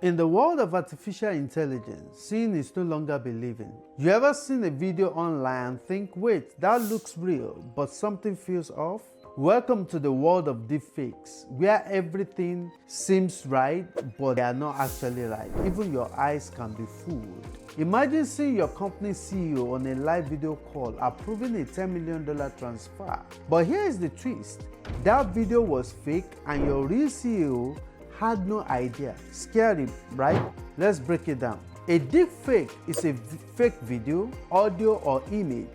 In the world of artificial intelligence, seeing is no longer believing. You ever seen a video online and think, wait, that looks real, but something feels off? Welcome to the world of deepfakes, where everything seems right, but they are not actually right. Even your eyes can be fooled. Imagine seeing your company CEO on a live video call approving a $10 million transfer. But here is the twist. That video was fake and your real CEO had no idea. Scary, right? Let's break it down. A deepfake is a fake video, audio, or image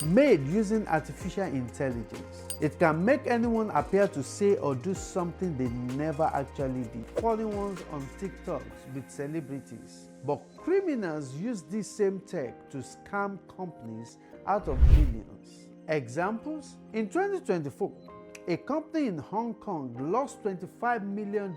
made using artificial intelligence. It can make anyone appear to say or do something they never actually did. Funny ones on TikToks with celebrities. But criminals use this same tech to scam companies out of millions. Examples? In 2024, a company in Hong Kong lost $25 million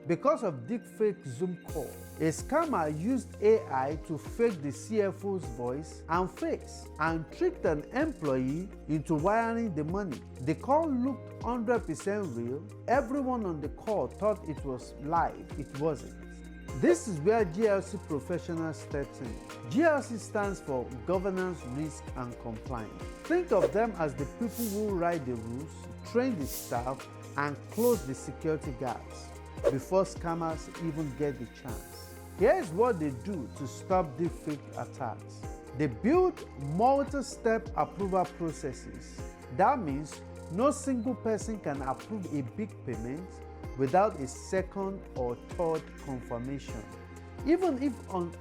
because of deepfake Zoom call. A scammer used AI to fake the CFO's voice and face and tricked an employee into wiring the money. The call looked 100% real. Everyone on the call thought it was live. It wasn't. This is where GRC professionals step in. GRC stands for Governance, Risk, and Compliance. Think of them as the people who write the rules, train the staff, and close the security gaps before scammers even get the chance. Here's what they do to stop deepfake attacks. They build multi-step approval processes. That means no single person can approve a big payment without a second or third confirmation. Even if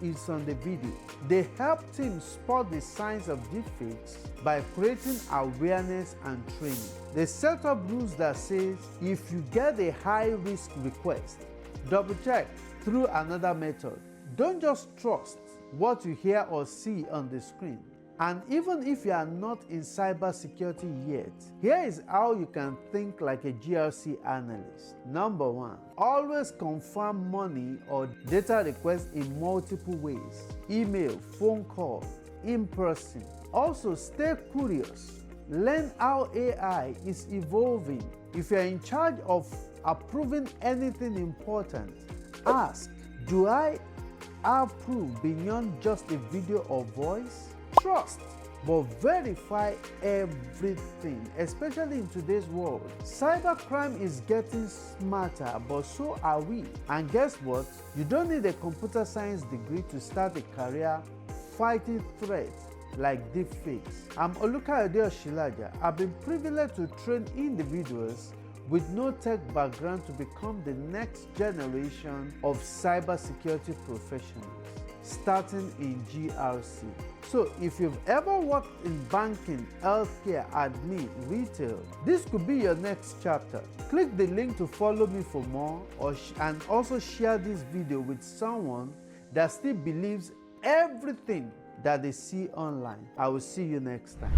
it's on the video, they help teams spot the signs of deepfakes by creating awareness and training. They set up rules that says if you get a high-risk request, double check through another method. Don't just trust what you hear or see on the screen. And even if you are not in cybersecurity yet, here is how you can think like a GRC analyst. Number one, always confirm money or data requests in multiple ways: email, phone call, in person. Also, stay curious. Learn how AI is evolving. If you're in charge of approving anything important, ask, do I approve beyond just a video or voice? Trust, but verify everything, especially in today's world. Cybercrime is getting smarter, but so are we. And guess what? You don't need a computer science degree to start a career fighting threats like deepfakes. I'm Olukayode Oshilaja. I've been privileged to train individuals with no tech background to become the next generation of cybersecurity professionals, starting in GRC. So if you've ever worked in banking, healthcare, admin, retail, this could be your next chapter. Click the link to follow me for more, and also share this video with someone that still believes everything that they see online. I will see you next time.